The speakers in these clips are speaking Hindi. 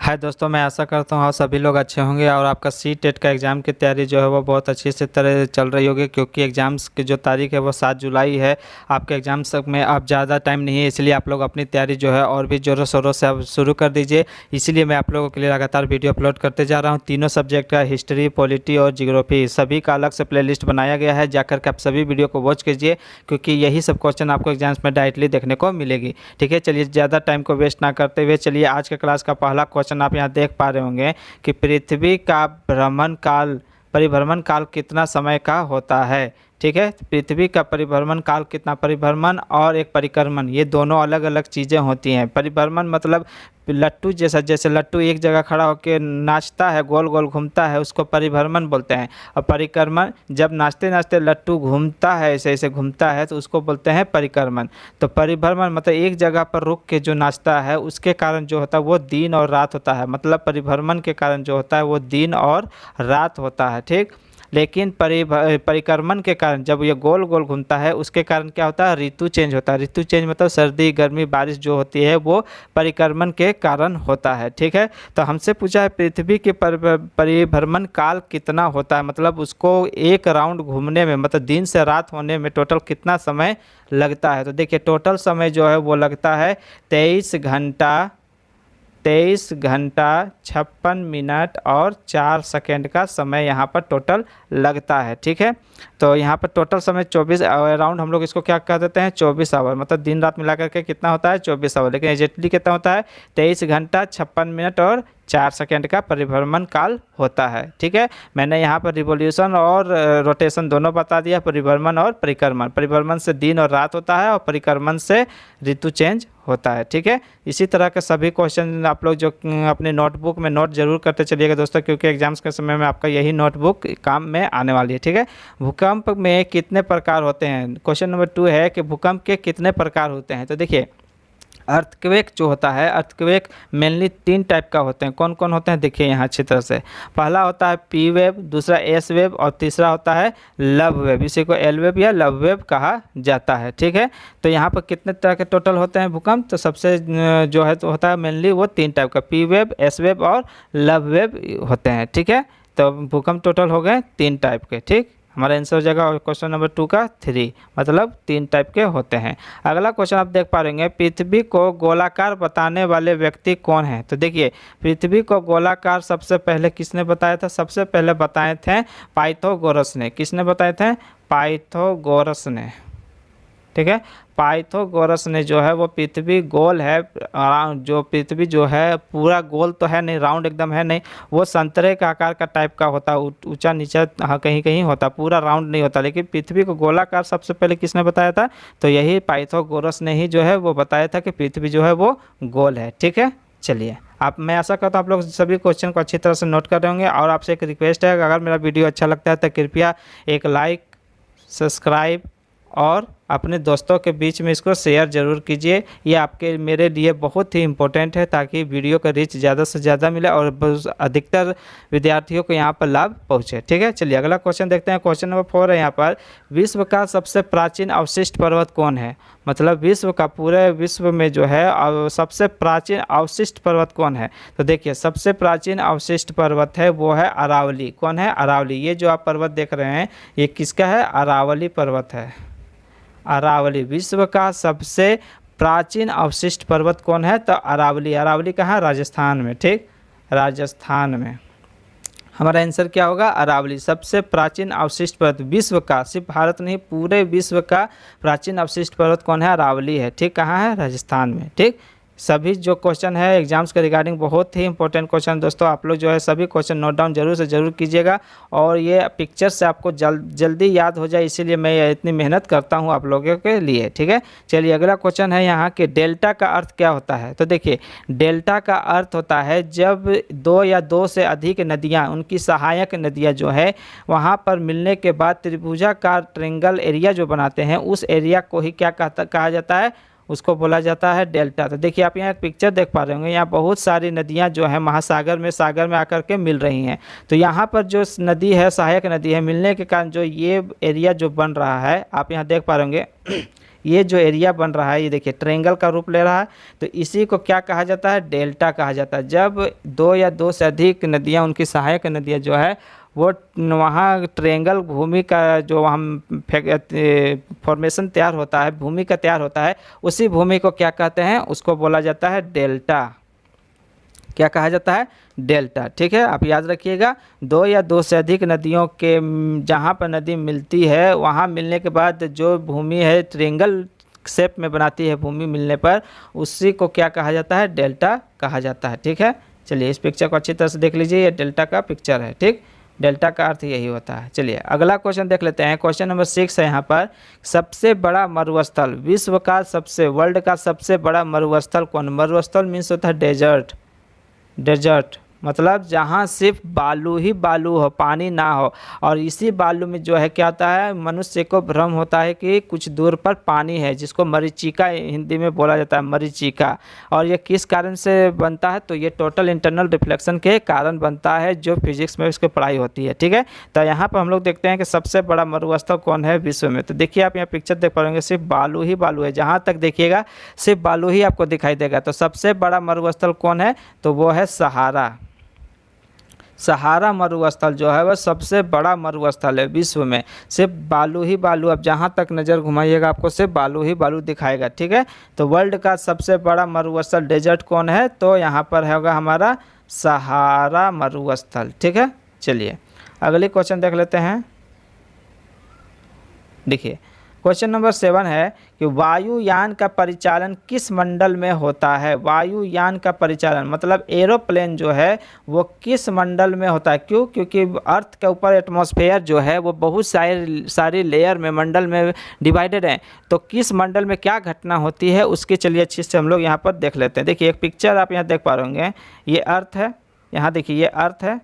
हाय दोस्तों, मैं आशा करता हूँ आप सभी लोग अच्छे होंगे और आपका सी टेट का एग्ज़ाम की तैयारी जो है वो बहुत अच्छी से तरह चल रही होगी, क्योंकि एग्ज़ाम्स की जो तारीख है वो 7 जुलाई है। आपके एग्ज़ाम्स में अब ज़्यादा टाइम नहीं है, इसलिए आप लोग अपनी तैयारी जो है और भी ज़ोरों शोरों से अब शुरू कर दीजिए। इसीलिए मैं आप लोगों के लिए लगातार वीडियो अपलोड करते जा रहा हूँ। तीनों सब्जेक्ट का हिस्ट्री, पॉलिटी और जियोग्राफी सभी का अलग से प्लेलिस्ट बनाया गया है। जाकर के आप सभी वीडियो को वॉच कीजिए, क्योंकि यही सब क्वेश्चन आपको एग्जाम्स में डायरेक्टली देखने को मिलेगी। ठीक है, चलिए ज़्यादा टाइम को वेस्ट ना करते हुए चलिए आज के क्लास का पहला क्वेश्चन आप यहाँ देख पा रहे होंगे कि पृथ्वी का भ्रमण काल परिभ्रमण काल कितना समय का होता है। ठीक है, पृथ्वी का परिभ्रमण काल कितना, परिभ्रमण और एक परिक्रमण, ये दोनों अलग अलग चीज़ें होती हैं। परिभ्रमण मतलब लट्टू जैसा, जैसे लट्टू एक जगह खड़ा होकर नाचता है, गोल गोल घूमता है, उसको परिभ्रमण बोलते हैं। और परिक्रमण जब नाचते नाचते लट्टू घूमता है, ऐसे ऐसे घूमता है, तो उसको बोलते हैं परिक्रमण। तो परिभ्रमण मतलब एक जगह पर रुक के जो नाचता है उसके कारण जो होता है वो दिन और रात होता है। मतलब परिभ्रमण के कारण जो होता है वो दिन और रात होता है। ठीक, लेकिन परिक्रमण के कारण जब ये गोल गोल घूमता है उसके कारण क्या होता है, ऋतु चेंज होता है। ऋतु चेंज मतलब सर्दी, गर्मी, बारिश जो होती है वो परिक्रमण के कारण होता है। ठीक है, तो हमसे पूछा है पृथ्वी के परिभ्रमण काल कितना होता है, मतलब उसको एक राउंड घूमने में, मतलब दिन से रात होने में टोटल कितना समय लगता है। तो देखिए टोटल समय जो है वो लगता है 23 घंटा 56 मिनट और 4 सेकेंड का समय यहाँ पर टोटल लगता है। ठीक है, तो यहाँ पर टोटल समय 24 अराउंड, हम लोग इसको क्या कह देते हैं, 24 आवर, मतलब दिन रात मिला करके कितना होता है, 24 आवर। लेकिन एग्जैक्टली कितना होता है, 23 घंटा 56 मिनट और 4 सेकेंड का परिभ्रमण काल होता है। ठीक है, मैंने यहाँ पर रिवोल्यूशन और रोटेशन दोनों बता दिया, परिभ्रमण और परिक्रमण। परिभ्रमण से दिन और रात होता है और परिक्रमण से ऋतु चेंज होता है। ठीक है, इसी तरह के सभी क्वेश्चन आप लोग जो अपने नोटबुक में नोट जरूर करते चलिएगा दोस्तों, क्योंकि एग्जाम्स के समय में आपका यही नोटबुक काम में आने वाली है। ठीक है, भूकंप में कितने प्रकार होते हैं, क्वेश्चन नंबर 2 है कि भूकंप के कितने प्रकार होते हैं। तो देखिए अर्थक्वेक जो होता है, अर्थक्वेक मेनली 3 टाइप का होते हैं। कौन कौन होते हैं देखिए यहाँ अच्छी तरह से। पहला होता है पी वेव, दूसरा एस वेव और तीसरा होता है लव वेव। इसी को एल वेव या लव वेव कहा जाता है। ठीक है, तो यहाँ पर कितने तरह के टोटल होते हैं भूकंप, तो सबसे जो है तो होता है मेनली वो 3 टाइप का, पी वेव, एस वेव और लव वेव होते हैं। ठीक है, तो भूकंप टोटल हो गए 3 टाइप के। ठीक, हमारा आंसर हो जाएगा क्वेश्चन नंबर 2 का 3, मतलब 3 टाइप के होते हैं। अगला क्वेश्चन आप देख पा रहे हैं, पृथ्वी को गोलाकार बताने वाले व्यक्ति कौन है। तो देखिए पृथ्वी को गोलाकार सबसे पहले किसने बताया था, सबसे पहले बताए थे पाइथागोरस ने। किसने बताए थे, पाइथागोरस ने। ठीक है, पाइथागोरस ने जो है वो पृथ्वी गोल है, जो पृथ्वी जो है पूरा गोल तो है नहीं, राउंड एकदम है नहीं, वो संतरे का आकार का टाइप का होता है, ऊंचा नीचा हाँ कहीं कहीं होता, पूरा राउंड नहीं होता। लेकिन पृथ्वी को गोलाकार सबसे पहले किसने बताया था, तो यही पाइथागोरस ने ही जो है वो बताया था कि पृथ्वी जो है वो गोल है। ठीक है, चलिए आप, मैं आशा करता हूँ आप लोग सभी क्वेश्चन को अच्छी तरह से नोट कर रहे होंगे। और आपसे एक रिक्वेस्ट है, अगर मेरा वीडियो अच्छा लगता है तो कृपया एक लाइक, सब्सक्राइब और अपने दोस्तों के बीच में इसको शेयर ज़रूर कीजिए। ये आपके मेरे लिए बहुत ही इम्पोर्टेंट है, ताकि वीडियो का रीच ज़्यादा से ज़्यादा मिले और अधिकतर विद्यार्थियों को यहाँ पर लाभ पहुँचे। ठीक है, चलिए अगला क्वेश्चन देखते हैं। क्वेश्चन नंबर 4 है यहाँ पर, विश्व का सबसे प्राचीन अवशिष्ट पर्वत कौन है। मतलब विश्व का, पूरे विश्व में जो है सबसे प्राचीन अवशिष्ट पर्वत कौन है। तो देखिए सबसे प्राचीन अवशिष्ट पर्वत है वो है अरावली। कौन है, अरावली। ये जो आप पर्वत देख रहे हैं ये किसका है, अरावली पर्वत है। अरावली विश्व का सबसे प्राचीन अवशिष्ट पर्वत कौन है, तो अरावली। अरावली कहाँ, राजस्थान में। ठीक, राजस्थान में। हमारा आंसर क्या होगा, अरावली। सबसे प्राचीन अवशिष्ट पर्वत विश्व का, सिर्फ भारत नहीं पूरे विश्व का प्राचीन अवशिष्ट पर्वत कौन है, अरावली है। ठीक, कहाँ है, राजस्थान में। ठीक, सभी जो क्वेश्चन है एग्जाम्स के रिगार्डिंग बहुत ही इंपॉर्टेंट क्वेश्चन दोस्तों, आप लोग जो है सभी क्वेश्चन नोट डाउन जरूर से ज़रूर कीजिएगा, और ये पिक्चर से आपको जल्दी याद हो जाए, इसीलिए मैं इतनी मेहनत करता हूँ आप लोगों के लिए। ठीक है, चलिए अगला क्वेश्चन है यहाँ के, डेल्टा का अर्थ क्या होता है। तो देखिए डेल्टा का अर्थ होता है जब 2 या 2 से अधिक नदियाँ, उनकी सहायक नदियाँ जो है वहाँ पर मिलने के बाद त्रिभुजाकार ट्रेंगल एरिया जो बनाते हैं, उस एरिया को ही क्या कहा जाता है, उसको बोला जाता है डेल्टा। तो देखिए आप यहाँ एक पिक्चर देख पा रहे होंगे, यहाँ बहुत सारी नदियाँ जो है महासागर में, सागर में आकर के मिल रही हैं। तो यहाँ पर जो नदी है, सहायक नदी है, मिलने के कारण जो ये एरिया जो बन रहा है, आप यहाँ देख पा रहे होंगे ये जो एरिया बन रहा है, ये देखिए ट्रायंगल का रूप ले रहा है, तो इसी को क्या कहा जाता है, डेल्टा कहा जाता है। जब दो या दो से अधिक नदियाँ, उनकी सहायक नदियाँ जो है वो वहाँ ट्रायंगल भूमि का जो हम फॉर्मेशन तैयार होता है, भूमि का तैयार होता है, उसी भूमि को क्या कहते हैं, उसको बोला जाता है डेल्टा। क्या कहा जाता है, डेल्टा। ठीक है, आप याद रखिएगा, दो या दो से अधिक नदियों के जहाँ पर नदी मिलती है, वहाँ मिलने के बाद जो भूमि है ट्रायंगल शेप में बनाती है, भूमि मिलने पर उसी को क्या कहा जाता है, डेल्टा कहा जाता है। ठीक है, चलिए इस पिक्चर को अच्छी तरह से देख लीजिए, ये डेल्टा का पिक्चर है। ठीक, डेल्टा का अर्थ यही होता है। चलिए अगला क्वेश्चन देख लेते हैं। क्वेश्चन नंबर 6 है यहाँ पर, सबसे बड़ा मरुस्थल, विश्व का सबसे, वर्ल्ड का सबसे बड़ा मरुस्थल कौन। मरुस्थल मीन्स होता है डेजर्ट। डेजर्ट मतलब जहाँ सिर्फ बालू ही बालू हो, पानी ना हो, और इसी बालू में जो है क्या होता है, मनुष्य को भ्रम होता है कि कुछ दूर पर पानी है, जिसको मरीचिका हिंदी में बोला जाता है, मरीचिका। और ये किस कारण से बनता है, तो ये टोटल इंटरनल रिफ्लेक्शन के कारण बनता है, जो फिजिक्स में इसकी पढ़ाई होती है। ठीक है, तो यहाँ पर हम लोग देखते हैं कि सबसे बड़ा मरुस्थल कौन है विश्व में। तो देखिए आप यहाँ पिक्चर देख पाएंगे, सिर्फ बालू ही बालू है, जहाँ तक देखिएगा सिर्फ बालू ही आपको दिखाई देगा। तो सबसे बड़ा मरुस्थल कौन है, तो वो है सहारा। सहारा मरुस्थल जो है वह सबसे बड़ा मरुस्थल है विश्व में, सिर्फ बालू ही बालू, अब जहाँ तक नज़र घुमाइएगा आपको सिर्फ बालू ही बालू दिखाएगा। ठीक है, तो वर्ल्ड का सबसे बड़ा मरुस्थल डेजर्ट कौन है, तो यहाँ पर होगा हमारा सहारा मरुस्थल। ठीक है, चलिए अगली क्वेश्चन देख लेते हैं। देखिए क्वेश्चन नंबर 7 है कि वायुयान का परिचालन किस मंडल में होता है। वायुयान का परिचालन मतलब एरोप्लेन जो है वो किस मंडल में होता है। क्यों, क्योंकि अर्थ के ऊपर एटमॉस्फेयर जो है वो बहुत सारी लेयर में, मंडल में डिवाइडेड है। तो किस मंडल में क्या घटना होती है उसकी चलिए अच्छी से हम लोग यहाँ पर देख लेते हैं। देखिए एक पिक्चर आप यहाँ देख पा रहे होंगे, ये अर्थ है, यहाँ देखिए ये अर्थ है,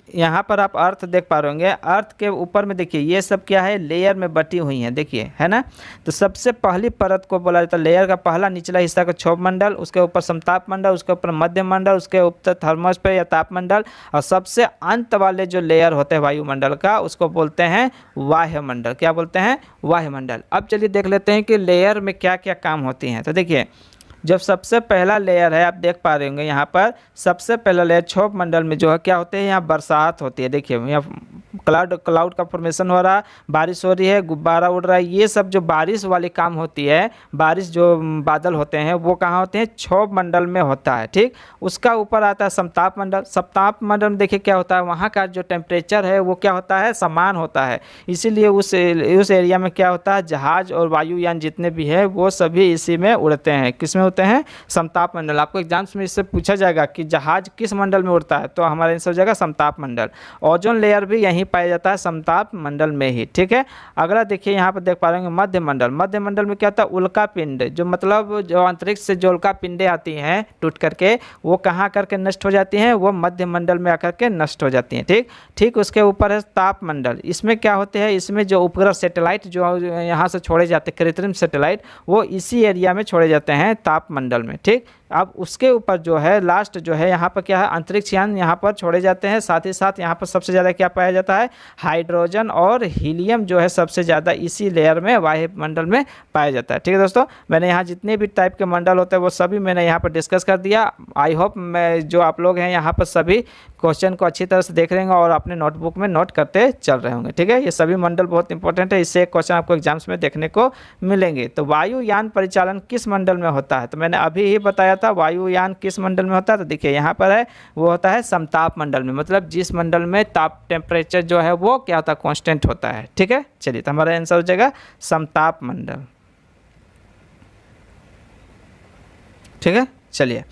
यहाँ पर आप अर्थ देख पा रहे होंगे। अर्थ के ऊपर में देखिए ये सब क्या है, लेयर में बटी हुई हैं, देखिए है ना। तो सबसे पहली परत को बोला जाता है, लेयर का पहला निचला हिस्सा को क्षोभ मंडल, उसके ऊपर समताप मंडल, उसके ऊपर मध्य मंडल, उसके ऊपर थर्मोस्फीयर या तापमंडल, और सबसे अंत वाले जो लेयर होते हैं वायुमंडल का उसको बोलते हैं वायुमंडल। क्या बोलते हैं, वायुमंडल। अब चलिए देख लेते हैं कि लेयर में क्या क्या काम होती हैं। तो देखिए जब सबसे पहला लेयर है, आप देख पा रहे होंगे यहाँ पर सबसे पहला लेयर क्षोभ मंडल में जो है क्या होते हैं, यहाँ बरसात होती है। देखिए यहाँ क्लाउड का फॉर्मेशन हो रहा है, बारिश हो रही है, गुब्बारा उड़ रहा है, ये सब जो बारिश वाली काम होती है, बारिश जो बादल होते हैं वो कहाँ होते हैं, क्षोभ मंडल में होता है। ठीक, उसका ऊपर आता है समताप मंडल। समताप मंडल में देखिए क्या होता है, वहाँ का जो टेम्परेचर है वो क्या होता है, समान होता है, इसीलिए उस एरिया में क्या होता है, जहाज और वायुयान जितने भी है वो सभी इसी में उड़ते हैं। किस में होते हैं, समताप मंडल। आपको एग्जाम्स में इससे पूछा जाएगा कि जहाज किस मंडल में उड़ता है, तो हमारा आंसर हो जाएगा समताप मंडल। ओजोन लेयर भी यहीं पाया जाता है, समताप मंडल में ही। ठीक है, अगला देखिए यहाँ पर देख पा रहे हैं मध्य मंडल। मध्य मंडल में क्या होता है, उल्का पिंड, जो मतलब जो अंतरिक्ष से जो उल्का पिंडें आती हैं टूट करके, वो कहाँ करके नष्ट हो जाती हैं, वो मध्य मंडल में आकर के नष्ट हो जाती हैं। ठीक, उसके ऊपर है ताप मंडल। इसमें क्या होते हैं, इसमें जो उपग्रह सैटेलाइट जो यहाँ से छोड़े जाते हैं, कृत्रिम सैटेलाइट, वो इसी एरिया में छोड़े जाते हैं, ताप मंडल में। ठीक, अब उसके ऊपर जो है लास्ट जो है यहाँ पर क्या है, अंतरिक्ष यान यहाँ पर छोड़े जाते हैं। साथ ही साथ यहाँ पर सबसे ज़्यादा क्या पाया जाता है, हाइड्रोजन और हीलियम जो है सबसे ज़्यादा इसी लेयर में, वायुमंडल में पाया जाता है। ठीक है दोस्तों, मैंने यहाँ जितने भी टाइप के मंडल होते हैं वो सभी मैंने यहाँ पर डिस्कस कर दिया। आई होप मैं जो आप लोग हैं यहाँ पर सभी क्वेश्चन को अच्छी तरह से देख रहे होंगे और अपने नोटबुक में नोट करते चल रहे होंगे। ठीक है, ये सभी मंडल बहुत इंपॉर्टेंट है, इससे एक क्वेश्चन आपको एग्जाम्स में देखने को मिलेंगे। तो वायुयान परिचालन किस मंडल में होता है, तो मैंने अभी ही बताया था वायुयान किस मंडल में होता है। तो देखिए यहाँ पर है, वो होता है समताप मंडल में, मतलब जिस मंडल में ताप टेम्परेचर जो है वो क्या होता है, कांस्टेंट होता है। ठीक है, चलिए तो हमारा आंसर हो जाएगा समताप मंडल। ठीक है, चलिए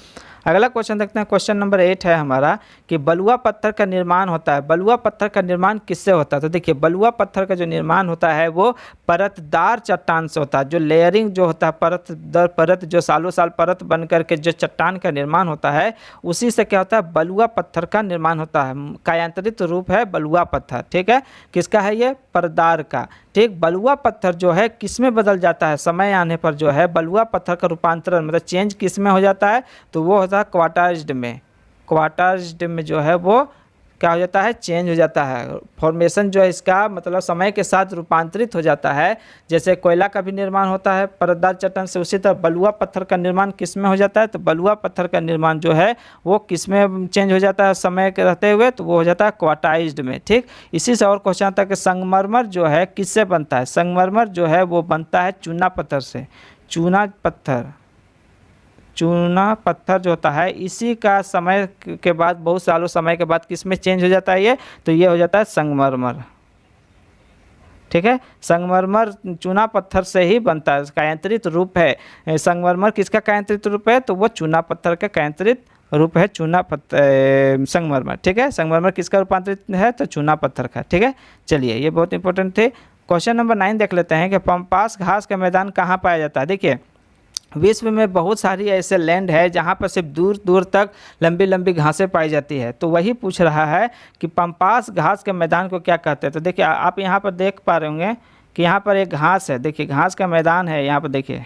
अगला क्वेश्चन देखते हैं। क्वेश्चन नंबर 8 है हमारा कि बलुआ पत्थर का निर्माण होता है। बलुआ पत्थर का निर्माण किससे होता है, तो देखिए बलुआ पत्थर का जो निर्माण होता है वो परतदार चट्टान से होता है। जो लेयरिंग जो होता है, परत दर परत, जो सालों साल परत बन करके जो चट्टान का निर्माण होता है, उसी से क्या होता है, बलुआ पत्थर का निर्माण होता है। कायांतरित रूप है बलुआ पत्थर। ठीक है, किसका है ये, परतदार का। ठीक, बलुआ पत्थर जो है किस में बदल जाता है, समय आने पर जो है बलुआ पत्थर का रूपांतरण मतलब चेंज किस में हो जाता है, तो वो होता है क्वार्टाइज्ड में। क्वार्टाइज्ड में जो है वो क्या हो जाता है, चेंज हो जाता है। फॉर्मेशन जो है इसका मतलब समय के साथ रूपांतरित हो जाता है। जैसे कोयला का भी निर्माण होता है परतदार चट्टान से, उसी तरह बलुआ पत्थर का निर्माण किस में हो जाता है, तो बलुआ पत्थर का निर्माण जो है वो किस में चेंज हो जाता है समय के रहते हुए, तो वो हो जाता है क्वार्टाइज्ड में। ठीक, इसी से और क्वेश्चन आता है कि संगमरमर जो है किससे बनता है। संगमरमर जो है वो बनता है चूना पत्थर से। चूना पत्थर जो होता है इसी का समय के बाद, बहुत सालों समय के बाद किस में चेंज हो जाता है ये, तो ये हो जाता है संगमरमर। ठीक है, संगमरमर चूना पत्थर से ही बनता है, कायांतरित रूप है। संगमरमर किसका कायांतरित रूप है, तो वो चूना पत्थर का कायांतरित रूप है, चूना पत्थर संगमरमर। ठीक है, संगमरमर किसका रूपांतरित है, तो चूना पत्थर का। ठीक है, चलिए ये बहुत इंपॉर्टेंट थे। क्वेश्चन नंबर 9 देख लेते हैं कि पम्पास घास का मैदान कहाँ पाया जाता है। देखिए विश्व में बहुत सारी ऐसे लैंड है जहाँ पर सिर्फ दूर दूर तक लंबी लंबी घासें पाई जाती है, तो वही पूछ रहा है कि पम्पास घास के मैदान को क्या कहते हैं। तो देखिए आप यहाँ पर देख पा रहे होंगे कि यहाँ पर एक घास है, देखिए घास का मैदान है। यहाँ पर देखिए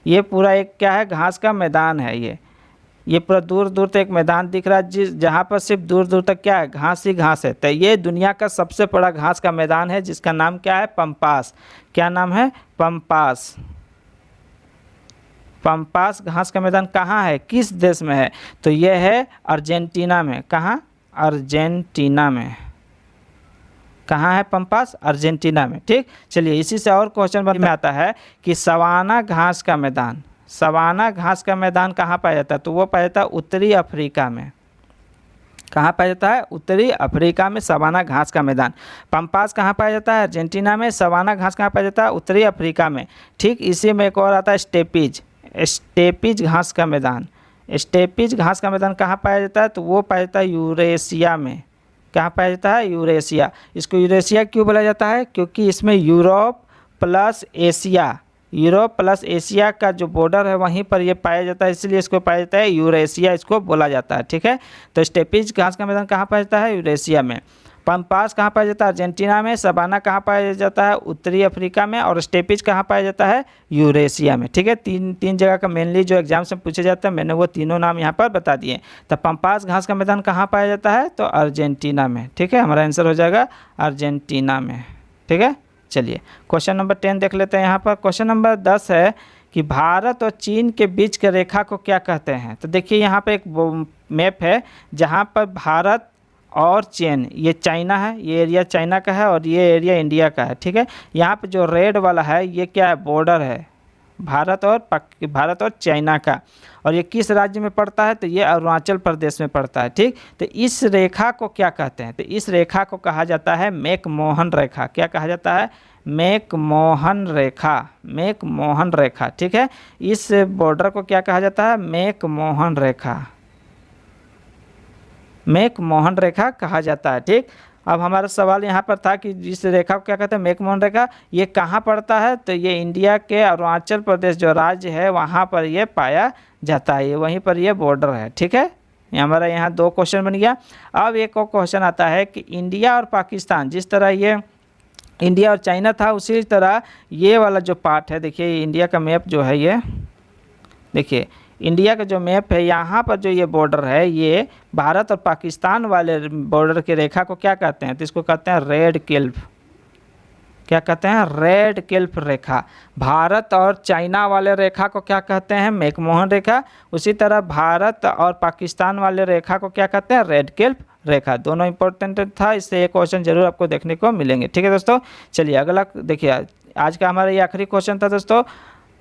ये पूरा एक क्या है, घास का मैदान है। ये पूरा दूर दूर तक एक मैदान दिख रहा है जहाँ पर सिर्फ दूर दूर तक क्या है, घास ही घास है। तो ये दुनिया का सबसे बड़ा घास का मैदान है जिसका नाम क्या है, पम्पास। क्या नाम है, पम्पास। पम्पास घास का मैदान कहाँ है, किस देश में है, तो यह है अर्जेंटीना में। कहाँ, अर्जेंटीना में। कहाँ है पम्पास, अर्जेंटीना में। ठीक, चलिए इसी से और क्वेश्चन में आता है कि सवाना घास का मैदान, सवाना घास का मैदान कहाँ पाया जाता है, तो वो पाया जाता है उत्तरी अफ्रीका में। कहाँ पाया जाता है, उत्तरी अफ्रीका में सवाना घास का मैदान। पम्पास कहाँ पाया जाता है, अर्जेंटीना में। सवाना घास कहाँ पाया जाता है, उत्तरी अफ्रीका में। ठीक, इसी में एक और आता है स्टेपीज, स्टेपीज घास का मैदान। स्टेपीज घास का मैदान कहाँ पाया जाता है, तो वो पाया जाता है यूरेशिया में। कहाँ पाया जाता है, यूरेशिया। इसको यूरेशिया क्यों बोला जाता है, क्योंकि इसमें Europe plus Asia, Europe plus Asia का जो बॉर्डर है वहीं पर ये पाया जाता है, इसलिए इसको पाया जाता है यूरेशिया, इसको बोला जाता है। ठीक है, तो स्टेपीज घास का मैदान कहाँ पाया जाता है, यूरेशिया में। पम्पास कहाँ पाया जाता है, अर्जेंटीना में। सवाना कहाँ पाया जाता है, उत्तरी अफ्रीका में। और स्टेपीज कहाँ पाया जाता है, यूरेशिया में। ठीक है, तीन जगह का मेनली जो एग्जाम से पूछे जाते हैं, मैंने वो तीनों नाम यहाँ पर बता दिए। तो पम्पास घास का मैदान कहाँ पाया जाता है, तो अर्जेंटीना में। ठीक है, हमारा आंसर हो जाएगा अर्जेंटीना में। ठीक है, चलिए क्वेश्चन नंबर 10 देख लेते हैं। यहाँ पर क्वेश्चन नंबर 10 है कि भारत और चीन के बीच के रेखा को क्या कहते हैं। तो देखिए यहाँ पर एक मैप है जहाँ पर भारत और चीन, ये चाइना है, ये एरिया चाइना का है और ये एरिया इंडिया का है। ठीक है, यहाँ पे जो रेड वाला है ये क्या है, बॉर्डर है भारत और चाइना का। और ये किस राज्य में पड़ता है, तो ये अरुणाचल प्रदेश में पड़ता है। ठीक, तो इस रेखा को क्या कहते हैं, तो इस रेखा को कहा जाता है मैकमोहन रेखा। क्या कहा जाता है, मैकमोहन रेखा, मैकमोहन रेखा। ठीक है, इस बॉर्डर को क्या कहा जाता है, मैकमोहन रेखा, मैकमोहन रेखा कहा जाता है। ठीक, अब हमारा सवाल यहाँ पर था कि इस रेखा को क्या कहते हैं, मैकमोहन रेखा। ये कहाँ पड़ता है, तो ये इंडिया के अरुणाचल प्रदेश जो राज्य है वहाँ पर ये पाया जाता है, वहीं पर ये बॉर्डर है। ठीक है, ये हमारा यहाँ 2 क्वेश्चन बन गया। अब एक और क्वेश्चन आता है कि इंडिया और पाकिस्तान, जिस तरह ये इंडिया और चाइना था उसी तरह ये वाला जो पार्ट है, देखिए इंडिया का मैप जो है, ये देखिए इंडिया का जो मैप है, यहाँ पर जो ये बॉर्डर है ये भारत और पाकिस्तान वाले बॉर्डर की रेखा को क्या कहते हैं, तो इसको कहते हैं रेड क्लिफ। क्या कहते हैं, रेड क्लिफ रेखा। भारत और चाइना वाले रेखा को क्या कहते हैं, मैकमोहन रेखा। उसी तरह भारत और पाकिस्तान वाले रेखा को क्या कहते हैं, रेड क्लिफ रेखा। दोनों इंपॉर्टेंट था, इससे एक क्वेश्चन जरूर आपको देखने को मिलेंगे। ठीक है दोस्तों, चलिए अगला देखिए, आज का हमारा ये आखिरी क्वेश्चन था दोस्तों।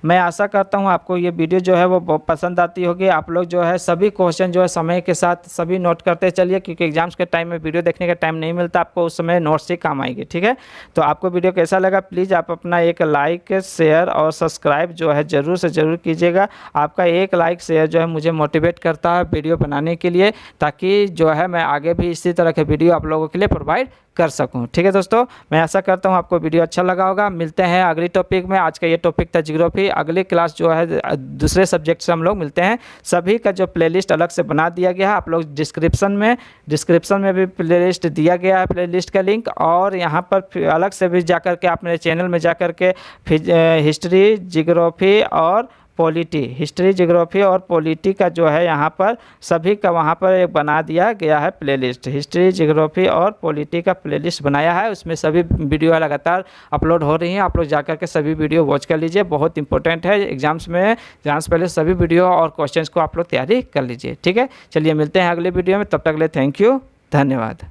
मैं आशा करता हूं आपको ये वीडियो जो है वो बहुत पसंद आती होगी। आप लोग जो है सभी क्वेश्चन जो है समय के साथ सभी नोट करते चलिए, क्योंकि एग्जाम्स के टाइम में वीडियो देखने का टाइम नहीं मिलता, आपको उस समय नोट्स ही काम आएगी। ठीक है, तो आपको वीडियो कैसा लगा प्लीज़ आप अपना एक लाइक शेयर और सब्सक्राइब जो है ज़रूर से ज़रूर कीजिएगा। आपका एक लाइक शेयर जो है मुझे मोटिवेट करता है वीडियो बनाने के लिए, ताकि जो है मैं आगे भी इसी तरह के वीडियो आप लोगों के लिए प्रोवाइड कर सकूं। ठीक है दोस्तों, मैं आशा करता हूं आपको वीडियो अच्छा लगा होगा। मिलते हैं अगली टॉपिक में। आज का ये टॉपिक था ज्योग्राफी। अगली क्लास जो है दूसरे सब्जेक्ट से हम लोग मिलते हैं। सभी का जो प्लेलिस्ट अलग से बना दिया गया है, आप लोग डिस्क्रिप्शन में भी प्लेलिस्ट दिया गया है, प्लेलिस्ट का लिंक। और यहाँ पर अलग से भी जाकर के आप मेरे चैनल में जाकर के हिस्ट्री, ज्योग्राफी और पॉलिटी, हिस्ट्री, ज्योग्राफी और पॉलिटी का जो है यहाँ पर सभी का वहाँ पर एक बना दिया गया है प्लेलिस्ट। हिस्ट्री, ज्योग्राफी और पॉलिटी का प्लेलिस्ट बनाया है, उसमें सभी वीडियो लगातार अपलोड हो रही हैं। आप लोग जाकर के सभी वीडियो वॉच कर लीजिए, बहुत इंपॉर्टेंट है एग्जाम्स में। एग्जाम्स पहले सभी वीडियो और क्वेश्चंस को आप लोग तैयारी कर लीजिए। ठीक है, चलिए मिलते हैं अगले वीडियो में, तब तक के लिए थैंक यू, धन्यवाद।